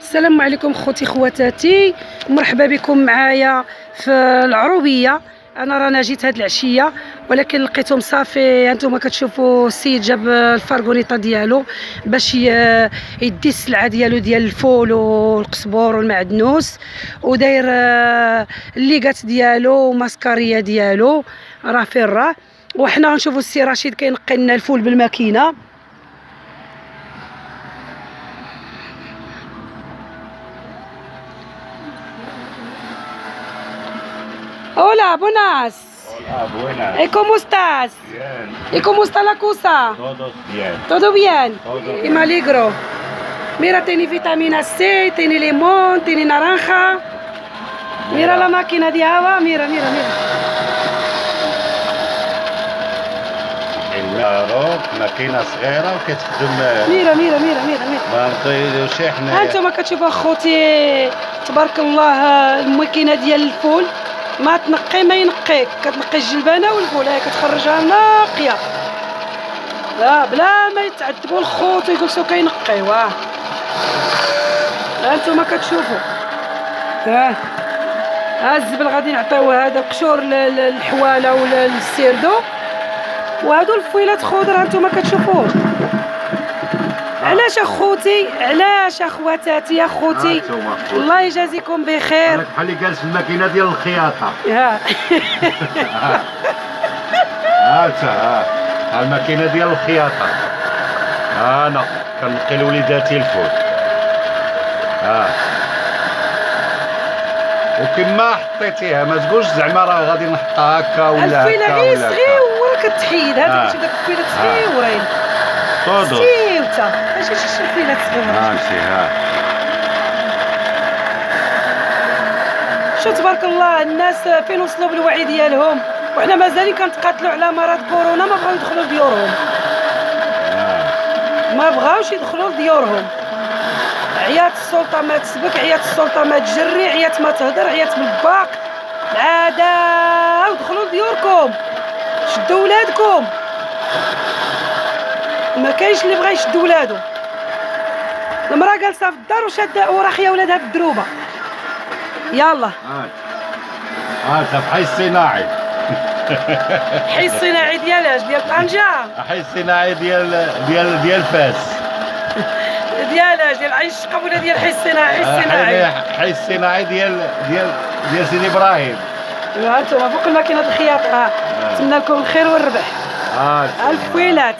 السلام عليكم خوتي خواتاتي، مرحبا بكم معايا في العروبيه. انا رانا جيت هاد العشيه ولكن لقيتهم صافي. هانتوما كتشوفوا السيد جاب الفرغونيطه ديالو باش يدي السلعه ديالو ديال الفول والقزبور والمعدنوس، وداير الليغات ديالو وماسكاريه ديالو راه فين راه. وحنا غنشوفوا السي رشيد كينقي لنا الفول بالماكينه. Hola, buenas. Hola, buenas. ¿Cómo estás? Bien. ¿Y cómo está la cosa? Todos bien. ¿Todo bien? Todo Y bien. me alegro. Mira, tiene vitamina C, tiene limón, tiene naranja. Mira la máquina de agua, mira, mira, mira. النارات ماكينة صغيرة وكتخدم ميرا ميرا ميرا ميرا ميرا. ما نقيدوش حنايا. هانتوما كتشوفوا اخوتي تبارك الله الماكينه ديال الفول ما تنقي ما ينقيك، كتنقي الجلبانه والفول هاي كتخرجها ناقيه. لا بلا ما يتعذبوا الخوت ويجلسوا كينقيو. هانتوما كتشوفوا ها الزبل غادي نعطيوه هذا قشور للحواله ولا للسيردو، وهادو الفويلات خضر هانتوما كتشوفوه. علاش اخوتي، علاش اخواتاتي يا خوتي، الله يجازيكم بخير. راك بحال اللي جالس في الماكينة ديال الخياطة. ها ها الماكينة ديال الخياطة. انا كنقي لوليداتي الفول. وكما حطيتيها ما تقولش زعما راه غادي نحطها هكا ولا هكا الفيله غير صغيره كتحيد. هذيك كتشوف داك الفيلات صغيورين طودو سيوتا. اش الفيلات صغيره ماشي. شو تبارك الله الناس فين وصلوا بالوعي ديالهم، وحنا مازالين كنتقاتلوا على مرض كورونا. ما بغاو يدخلوا لديورهم، ما بغاوش يدخلوا لديورهم. عيات السلطه ما تسبك، عيات السلطه ما تجري، عيات ما تهدر، عيات من الباق. العاده ودخلوا لديوركم، شدوا ولادكم. ما كاينش اللي بغا يشد ولادو. المراه جالسه في الدار وشاده وراخيه ولادها في الدروبه. يلا في حي الصناعي. حي الصناعي ديالاش؟ ديال طنجة؟ حي الصناعي ديال فاس. ديالاش؟ ديال عين الشقب ولا ديال حي الصناعي؟ حي الصناعي ديال سيدي ابراهيم. ها انتوما فوق الماكينه الخياطه. نتمنى لكم الخير والربح. الفويلات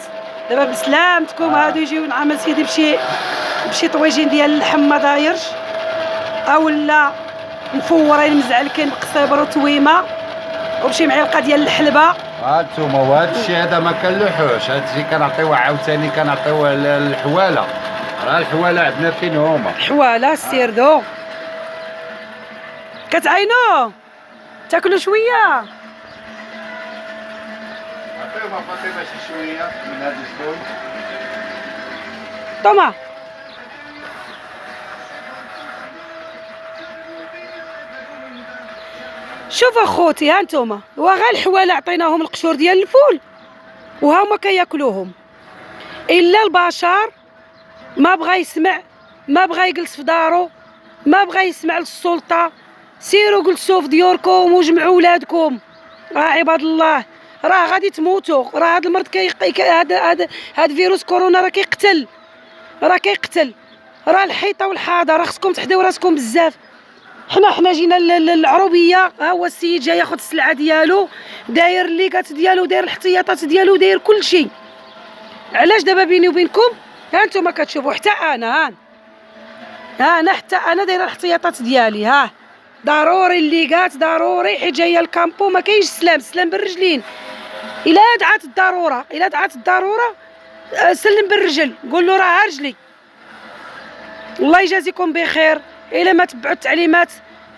دابا بسلامتكم. هادو يجيو نعم سيدي بشي طويجين ديال اللحم ما دايرش، اولا مفورين مزعلكين بقصيبر وتويمه وبشي معلقه ديال الحلبه. هانتوما وهذا الشيء هذا ما كنلوحوش. هذا الشيء كنعطيوه عاوتاني كنعطيوه للحواله. راه الحواله عندنا فين هما؟ الحواله السيردو كتعينوا تاكلوا شويه. عطيوها فاطمه شي شويه من هذا الفول. طما شوف اخوتي، ها انتوما وغا الحواله عطيناهم القشور ديال الفول وهما كياكلوهم. الا البشر ما بغى يسمع، ما بغى يجلس في دارو، ما بغى يسمع للسلطه. سيروا جلسوا في ديوركم وجمعوا ولادكم. راه عباد الله راه غادي تموتوا. راه هذا المرض هذا فيروس كورونا راه كيقتل، راه كيقتل. راه الحيطه والحاضه راه خصكم تحديو راسكم بزاف. حنا جينا للعروبيه. ها هو السيد جاي ياخذ السلعه ديالو، داير الليكات ديالو، داير الاحتياطات ديالو، داير كل شيء. علاش دابا بيني وبينكم ها انتم كتشوفوا حتى انا انا حتى انا دايره الاحتياطات ديالي. ها ضروري الليكات ضروري، حيت جايه الكامبو ما كاينش سلام بالرجلين. الا دعات الضروره سلم بالرجل، قول له راه رجلي. الله يجازيكم بخير. الا ما تبعوا التعليمات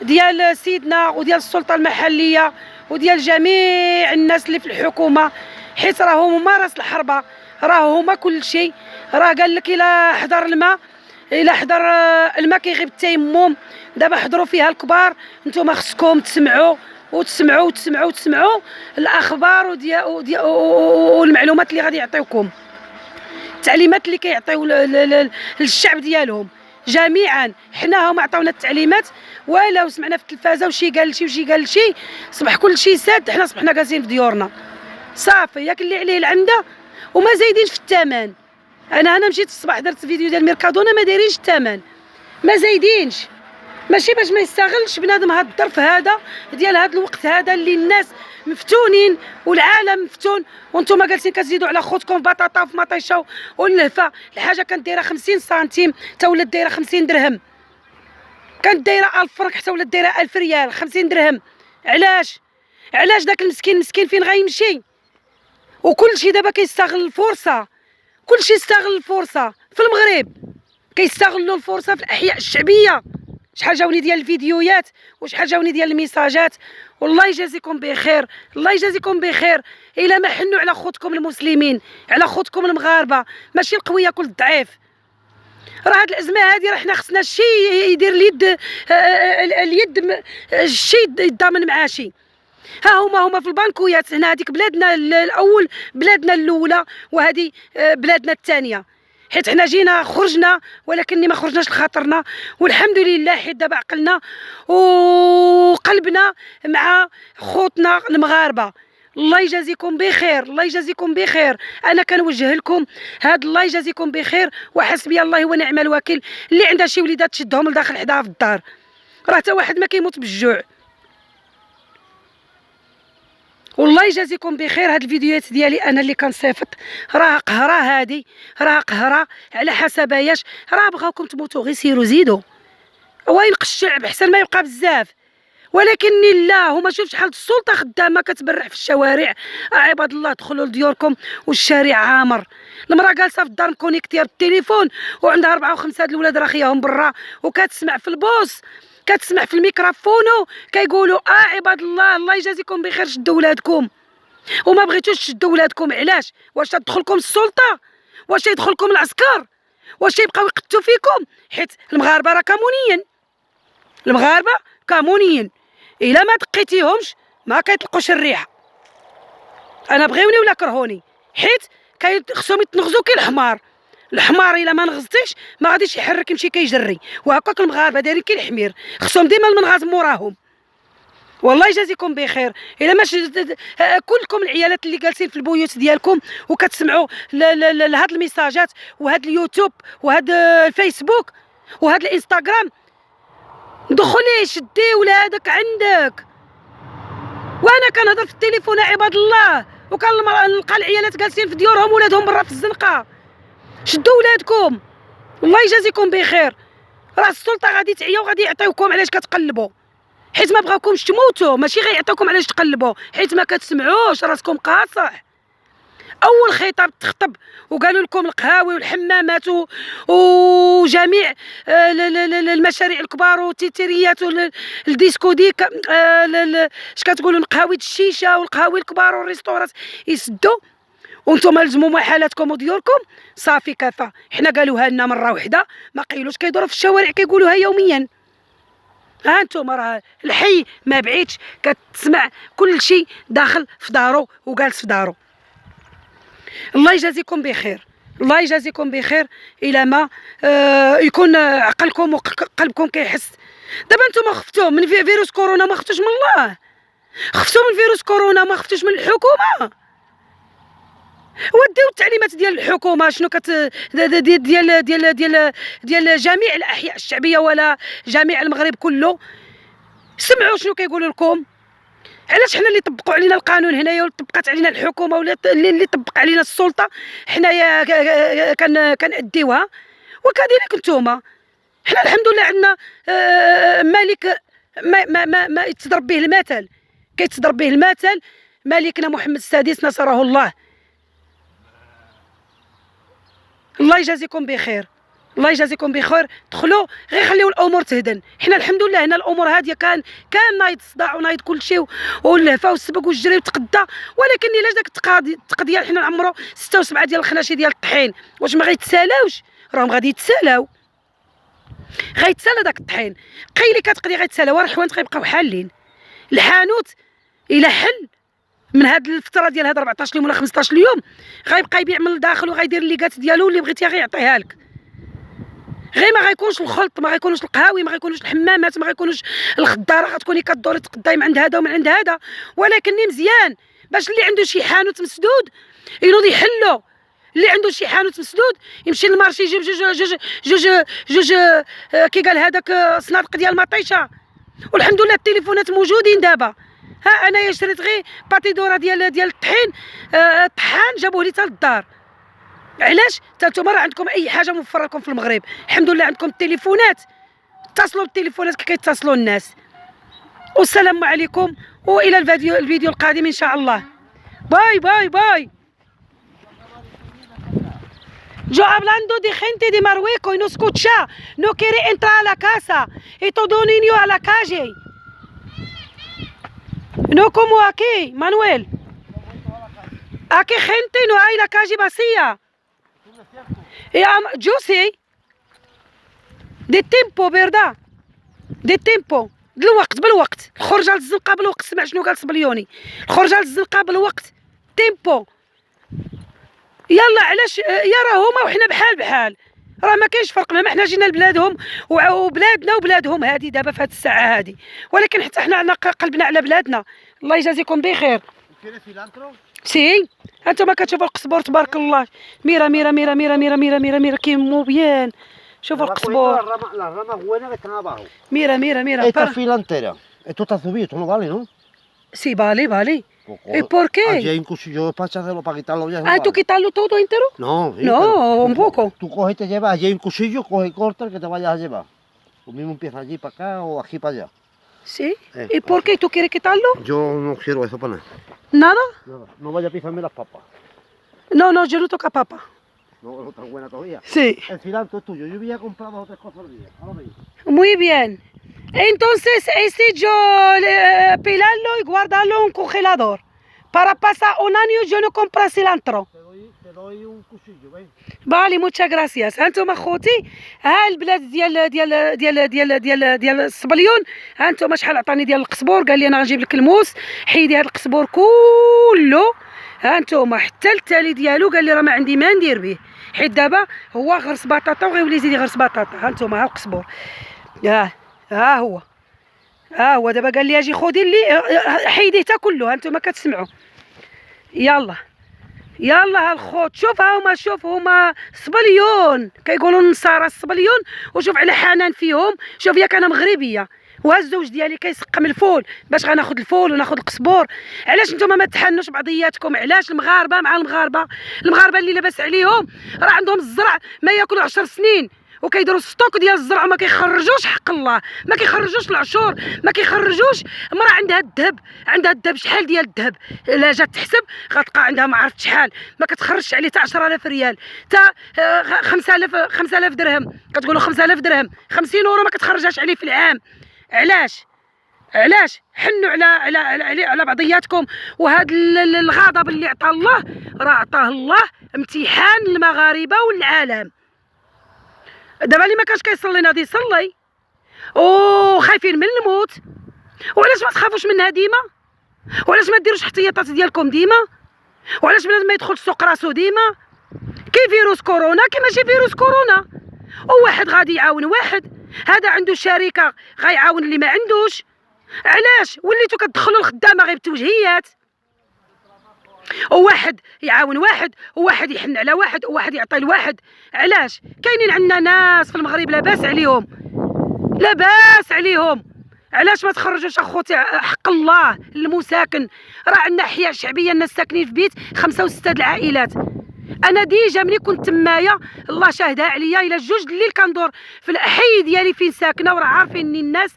ديال سيدنا وديال السلطه المحليه وديال جميع الناس اللي في الحكومه، حيت راهم هما راس الحربه، راه هما كل شيء. راه قال لك الا حضر الماء، الا حضر الماء كيغيب التيمم. دابا حضروا فيها الكبار. نتوما خصكم تسمعوا وتسمعوا الاخبار والمعلومات اللي غادي يعطيوكم، التعليمات اللي كيعطيو للشعب ديالهم. جميعا. حنا هما عطاونا التعليمات، ولا سمعنا في التلفازه وشي قال لشي وشي قال لشي، صبح كل شيء ساد، حنا صبحنا جالسين في ديورنا صافي. ياك اللي عليه العمده وما زايدينش في الثمن. انا مشيت الصباح درت فيديو ديال ميركادونا ما دايرينش الثمن، ما زايدينش. ماشي باش ما يستغلش بنادم هاد الظرف هذا ديال هاد الوقت هذا اللي الناس مفتونين والعالم مفتون، وانتم جالسين كتزيدوا على خوتكم بطاطا في مطيشه واللهفه. الحاجه كانت دايره 50 سنتيم حتى ولات دايره 50 درهم، كانت دايره 1000 فرنك حتى ولات دايره 1000 ريال 50 درهم. علاش داك المسكين فين غيمشي؟ وكلشي دابا كيستغل الفرصه، كلشي يستغل الفرصه في المغرب، كيستغلوا الفرصه في الاحياء الشعبيه. شحال جاوني ديال الفيديوهات وشحال جاوني ديال الميساجات. والله يجازيكم بخير، الله يجازيكم بخير. الا ما حنوا على خوتكم المسلمين، على خوتكم المغاربه، ماشي القوي ياكل الضعيف. راه هاد الازمه هادي راه حنا خصنا شي يدير اليد شي يضامن معاه شي. ها هما في البنكويات هنا، هذيك بلادنا الاول، بلادنا الاولى، وهذه بلادنا الثانيه. حيت حنا جينا خرجنا، ولكن ما خرجناش لخاطرنا، والحمد لله حيت دابا عقلنا وقلبنا مع خوتنا المغاربه. الله يجازيكم بخير، الله يجازيكم بخير. انا كنوجه لكم هاد الله يجازيكم بخير، وحسبي الله ونعم الوكيل. اللي عندها شي وليدات تشدهم لداخل حداها في الدار، راه حتى واحد ما كيموت بالجوع. والله يجازيكم بخير. هاد الفيديوهات ديالي انا اللي كنصيفط راه قهره، هادي راه قهره على حساباياش. راه بغاوكم تموتوا غير سيروا زيدوا، ويلقى الشعب احسن ما يبقى بزاف. ولكن لا، هما شوف شحال السلطه خدامه كتبرع في الشوارع. عباد الله دخلوا لديوركم والشارع عامر. المراه جالسه في الدار مكونيكتيه بالتليفون وعندها 4 و5 د الولاد راه خياهم برا، وكتسمع في البوس، كتسمع في الميكروفونو كيقولوا عباد الله الله يجازيكم بخير شدوا ولادكم. وما بغيتوش تشدوا ولادكم. علاش؟ واش تدخلكم السلطه؟ واش يدخلكم العسكر؟ واش يبقاو يقتلوا فيكم؟ حيت المغاربه راه كمونيين، المغاربه كمونيين. الا ما دقيتيهمش ما كيطلقوش الريحه. انا بغيوني ولا كرهوني، حيت خصهم يتنغزوا كي الحمار. الحمار الا ما نغزتيش ما غاديش يحرك، يمشي كيجري. وهكاك المغاربه دايرين كي الحمير، خصهم ديما المنغاز موراهم. والله يجازيكم بخير. الا ماش كلكم العيالات اللي جالسين في البيوت ديالكم وكتسمعوا لهاد الميساجات وهاد اليوتيوب وهاد الفيسبوك وهاد الانستغرام، دخلي شدي ولادك عندك. وانا كنهضر في التليفون عباد الله، وكنلقى العيالات جالسين في ديورهم ولادهم برا في الزنقه. شدوا ولادكم، الله يجازيكم بخير. راه السلطه غادي تعيا وغادي يعطيوكم علاش كتقلبوا، حيت ما بغاوكمش تموتوا، ماشي غيعطيوكم علاش تقلبوا، حيت ما كتسمعوش راسكم قاصح. اول خطاب تخطب وقالوا لكم القهاوي والحمامات وجميع المشاريع الكبار والتيتيريات والديسكوديك، اش كتقولوا، قهاوي الشيشه والقهاوي الكبار والريستورات يسدوا، وانتم لزموا محلاتكم وديوركم. صافي كفى. حنا قالوها لنا مره واحده، ما قيلوش كيدوروا في الشوارع كيقولوها يوميا. ها انتم راه الحي ما بعيدش، كتسمع كل شيء داخل في دارو وجالس في دارو. الله يجازيكم بخير، الله يجازيكم بخير. الى ما يكون عقلكم وقلبكم كيحس. دابا نتوما خفتوا من فيروس كورونا، ما خفتوش من الله. خفتوا من فيروس كورونا، ما خفتوش من الحكومه. وديو التعليمات ديال الحكومه شنو ديال جميع الاحياء الشعبيه ولا جميع المغرب كله. سمعوا شنو كيقولوا لكم. علاش حنا اللي طبقوا علينا القانون هنايا وطبقات علينا الحكومه ولا اللي طبق علينا السلطه حنايا كنأديوها، وكذلك نتوما. حنا الحمد لله عندنا ملك ما يتضرب به المثل، كيتضرب به المثل ملكنا محمد السادس نصره الله. الله يجازيكم بخير، الله يجازيكم بخير. دخلوا غير خليو الامور تهدن. حنا الحمد لله هنا الامور هاديه، كان نايض الصداع ونايض كل شيء واللهفه والسبق والجري وتقدى. ولكن الا داك التقضيه حنا نعمروا 6 و7 ديال الخناشي ديال الطحين، واش ما غيتسالاوش؟ راهم غادي يتسالاو، غيتسالى داك الطحين. قيلي كتقضي غيتسالاو، الحوانت غيبقاو حالين. الحانوت الى حل من هاد الفتره ديال هاد 14 يوم ولا 15 يوم غيبقى يبيع من الداخل وغيدير الليكات ديالو اللي بغيتي غيعطيها لك. غير ما غيكونش الخلط، ما غيكونوش القهاوي، ما غيكونوش الحمامات، ما غيكونوش الخضاره، غتكوني كدوري تقداي من عند هذا ومن عند هذا، ولكن مزيان باش اللي عنده شي حانوت مسدود ينوض يحلو. اللي عنده شي حانوت مسدود يمشي للمارشي يجيب جوج كي قال هذاك صنادق ديال المطيشه. والحمد لله التليفونات موجودين دابا. ها انايا شريت غير باتيدورا ديال الطحين، طحان جابوه لي حتى للدار. علاش؟ حتى نتوما راه عندكم اي حاجه موفره لكم في المغرب، الحمد لله عندكم التليفونات، اتصلوا بالتليفونات كي كيتصلوا الناس. والسلام عليكم والى الفيديو القادم ان شاء الله. باي باي باي. Yo hablando de gente de Marruecos y no escucha, no quiere entrar a la casa y todo niño a la calle. No como aquí, Manuel. Aquí gente no hay la calle vacía. Yo sé. De tiempo, ¿verdad? De tiempo. بالوقت. الخرجه للزنقه بالوقت. سمع شنو قال صبليوني. الخرجه للزنقه بالوقت. تيمبو. يلا علاش يا راه هما وحنا بحال راه ما كاينش فرق. ما حنا جينا لبلادهم وبلادنا وبلادهم هذه دابا في هذه الساعه هذه، ولكن حتى حنا عندنا قلبنا على بلادنا. الله يجازيكم بخير. سي انتما كتشوفوا القصبور تبارك الله. ميرا ميرا ميرا ميرا ميرا ميرا ميرا ميرا كيمو بيان. شوفوا القصبور. ميرا ميرا ميرا. Esta fila entera. Esto está subido, esto no vale, ¿no? Sí, vale. ¿Y por qué? Allí hay un cuchillo para echárselo, para quitarlo ya. Ah, ¿tú quitarlo todo entero? No, sí, No, pero un poco. Tú coges y te llevas, allí hay un cuchillo, coge y corta el que te vayas a llevar. Tú mismo empiezas allí para acá o aquí para allá. Sí. ¿Y por qué tú quieres quitarlo? Yo no quiero eso para nada. ¿Nada? Nada. No vaya a pisarme las papas. No, yo no toco papa. No, no tan buena todavía. Sí. El cilantro es tuyo. Yo había comprado 2 o 3 cosas al día. Ahora veis. Muy bien. Entonces, yo pelarlo y guardarlo en un congelador. Para pasar un año yo no compro cilantro. Te doy un cuchillo, ¿ves? بالي موتشا غراسياس. هانتوما خوتي ها البلاد ديال الصبليون. هانتوما شحال عطاني ديال القزبور، قال لي انا غنجيب لك الموس حيدي هذا القزبور كله. هانتوما حتى التالي ديالو قال لي راه ما عندي ما ندير به، حيت دابا هو غرس بطاطا وغيولي يزيد يغرس بطاطا. هانتوما ها القزبور. ها هو دابا قال لي اجي خذي لي حيديه حتى كله. هانتوما كتسمعوا. يلا هالخوت. شوف هما صبليون كيقولوا النصارى الصبليون. وشوف على حنان فيهم. شوف ياك انا مغربيه وها الزوج ديالي كيسقم الفول باش غناخذ الفول وناخذ القزبور. علاش نتوما ما تحنوش بعضياتكم؟ علاش المغاربه مع المغاربه اللي لاباس عليهم راه عندهم الزرع ما ياكلوا 10 سنين وكيديروا ستوك ديال الزرع وما كيخرجوش حق الله، ما كيخرجوش العشور، ما كيخرجوش. مرا عندها الذهب شحال ديال الذهب الا جات تحسب غتلقى عندها ما عرفت شحال، ما كتخرجش عليه حتى 10000 ريال حتى 5000 درهم. كتقولوا 5000 درهم 50 يورو ما كتخرجهاش عليه في العام. علاش حنوا على بعضياتكم. وهذا الغضب اللي عطاه الله راه عطاه الله امتحان للمغاربه والعالم. دابا اللي ما كانش كيصلي ناضي يصلي وخايفين من الموت. وعلاش ما تخافوش منها ديما؟ وعلاش ما ديروش احتياطات ديالكم ديما؟ وعلاش بنادم ما يدخلش السوق راسو ديما؟ كاين فيروس كورونا كي ماشي فيروس كورونا، وواحد غادي يعاون واحد. هذا عنده شركه غيعاون اللي ما عندوش. علاش وليتو كتدخلوا الخدامه غير بتوجيهات؟ وواحد يعاون واحد، وواحد يحن على واحد، وواحد يعطي لواحد. علاش؟ كاينين عندنا ناس في المغرب لاباس عليهم. علاش ما تخرجوش اخوتي حق الله للمساكن؟ راه عندنا احياء شعبيه الناس ساكنين في بيت 5 و 6 العائلات. انا ديجا ملي كنت تمايا الله شاهدها عليا الى 2 الليل كندور في الحي ديالي فين ساكنه، وراه عارفيني الناس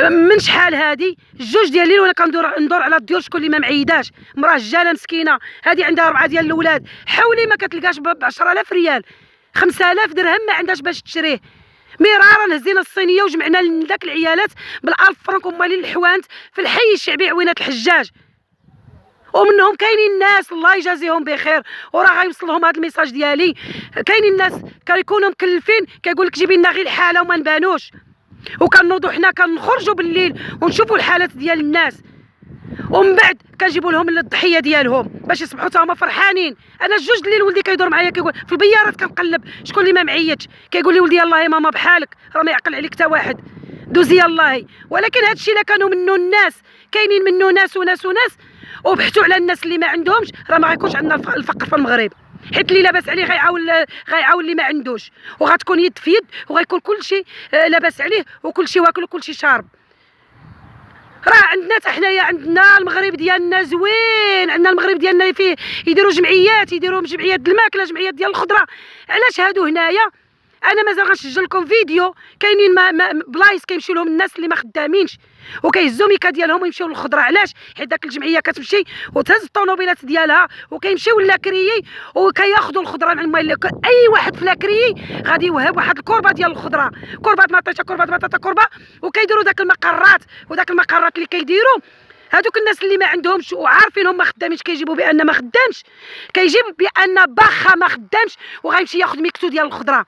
من شحال هادي 2 ديال الليل وانا ندور على الديور شكون اللي ما معيداش. مراه جاله مسكينه هادي عندها 4 ديال الاولاد، حولي ما كتلقاش ب 10000 ريال 5000 درهم ما عندهاش باش تشريه. مرارا هزينا الصينيه وجمعنا لذاك العيالات بال1000 فرنك ومالين الحوانت في الحي الشعبي عوينات الحجاج. ومنهم كاينين الناس الله يجازيهم بخير وراه غيوصلهم هذا الميساج ديالي. كاينين الناس كيكونوا مكلفين كيقول لك جيبي لنا غير الحاله وما نبانوش، وكنوضوا حنا كنخرجوا بالليل ونشوفوا الحالات ديال الناس. ومن بعد كنجيبوا لهم الضحيه ديالهم باش يصبحوا تا هما فرحانين. انا جوج الليل ولدي كيدور معايا كيقول في البيارات كنقلب شكون اللي ما معيطش، كيقول لي ولدي يلاه يا ماما بحالك راه ما يعقل عليك حتى واحد، دوزي يلاه. ولكن هذا الشيء الا كانوا منه الناس، كاينين منه ناس وناس وناس، وبحثوا على الناس اللي ما عندهمش، راه ما غيكونش عندنا الفقر في المغرب. حيت اللي لاباس عليه غيعاون اللي ما عندوش، وغتكون يد في يد، وغيكون كلشي لاباس عليه وكلشي واكل وكلشي شارب. راه عندنا حتى حنايا عندنا المغرب ديالنا زوين، عندنا المغرب ديالنا فيه يديروا جمعيات، يديروا جمعيات ديال الماكله، جمعيات ديال الخضره. علاش هادو هنايا؟ انا مازال غنسجل لكم فيديو، كاينين بلايص كيمشيو لهم الناس اللي ما خدامينش وكيهزوا ميكا ديالهم ويمشيو للخضره. علاش؟ حيت داك الجمعيه كتمشي وتهز الطوموبيلات ديالها وكيمشيو لاكريي وكياخذوا الخضره من اي واحد في لاكريي غادي يوهب واحد الكربه ديال الخضره، كربه مطيشه، كربه بطاطا، كربه، وكيديروا داك المقرات. وداك المقرات اللي كيديروا هذوك الناس اللي ما عندهمش وعارفينهم ما خدامينش كيجيبوا بان ما خدامش، كيجيب بان باخا ما خدامش وغيمشي ياخذ ميكتو ديال الخضره.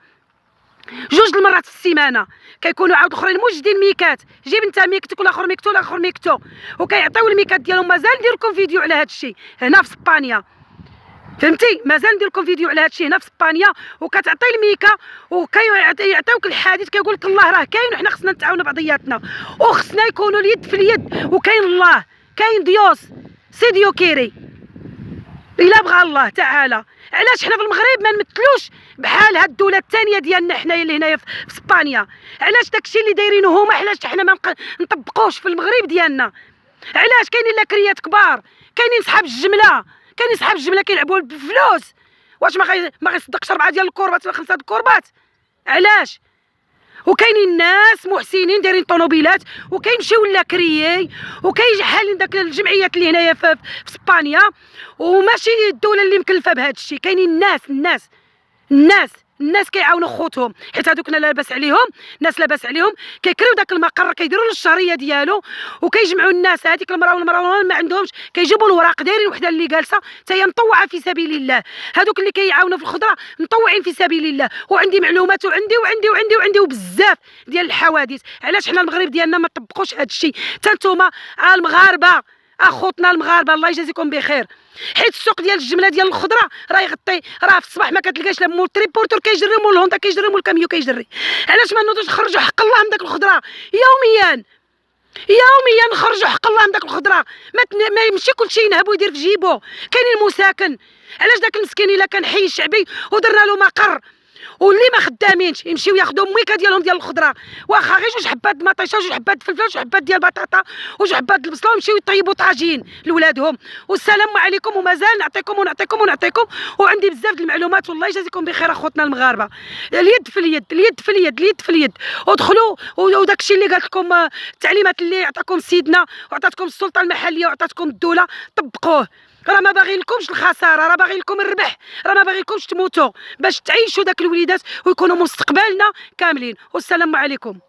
جوج المرات في السيمانه كيكونوا عاود اخرين موجدين ميكات، جيب انت ميكتك والاخر ميكتو والاخر ميكتو، وكيعطيو الميكات ديالهم. مازال ندير لكم فيديو على هذا الشيء هنا في اسبانيا، فهمتي؟ مازال ندير لكم فيديو على هذا الشيء هنا في اسبانيا. وكتعطي الميكا وكيعطيوك الحديث، كيقول لك الله راه كاين وحنا خصنا نتعاونوا بعضياتنا وخصنا يكونوا اليد في اليد. وكاين الله، كاين ديوس سيديو كيري الا بغى الله تعالى. علاش حنا في المغرب ما نمثلوش بحال هاد الدوله الثانيه ديالنا حنايا اللي هنايا في اسبانيا؟ علاش داكشي اللي دايرينه هما علاش حنا ما نطبقوش في المغرب ديالنا؟ علاش كاينين لاكريات كبار، كاينين صحاب الجمله، كاينين صحاب الجمله كيلعبوا بالفلوس؟ واش ما غيصدقش 4 ديال الكوربات ولا 5 د الكوربات؟ علاش؟ وكاينين ناس محسنين دايرين طوموبيلات وكيمشيو لاكريي وكيجي حالين داك الجمعيات اللي هنايا في اسبانيا، وماشي الدوله اللي مكلفه بهذا الشيء. كاينين الناس كيعاونوا خوتهم، حيت هذوك لاباس عليهم، ناس لاباس عليهم كيكريو داك المقر، كيديروا له الشهريه ديالو وكيجمعوا الناس. هذيك المراه والمراه ما عندهمش كيجيبوا الوراق، دايرين وحده اللي جالسه حتى هي مطوعه في سبيل الله. هذوك اللي كيعاونوا في الخضره مطوعين في سبيل الله. وعندي معلومات وعندي وبزاف ديال الحوادث. علاش حنا المغرب ديالنا ما طبقوش هذا الشيء؟ حتى نتوما المغاربه اخوتنا المغاربه الله يجازيكم بخير، حيت السوق ديال الجمله ديال الخضره راه يغطي، راه في الصباح ما كتلقاش لا مول تريبورتور كيجري مول الهوندا كيجري مول الكاميو كيجري. علاش ما نوضوش نخرجوا حق الله من داك الخضره يوميا نخرجوا حق الله من داك الخضره؟ ما يمشي كلشي ينهب ويدير في جيبو. كاينين مساكن، علاش داك المسكين الا كان حي شعبي ودرنا له مقر واللي ما خدامينش يمشيو ياخذوا ميكا ديالهم ديال الخضره، واخا غير جوج حبات مطيشه، جوج حبات فلفل، جوج حبات ديال البطاطا، وجوج حبات البصله، ويمشيو يطيبوا طاجين لولادهم. والسلام عليكم. ومازال نعطيكم وعندي بزاف د المعلومات. والله يجازيكم بخير اخوتنا المغاربه. اليد في اليد. ودخلوا وداك الشيء اللي قالت لكم التعليمات اللي عطاكم سيدنا وعطاتكم السلطه المحليه وعطاتكم الدوله طبقوه. راه ما باغي لكمش الخساره، راه باغي لكم الربح، راه ما باغي لكمش تموتوا باش تعيشوا داك الوليدات ويكونوا مستقبلنا كاملين. والسلام عليكم.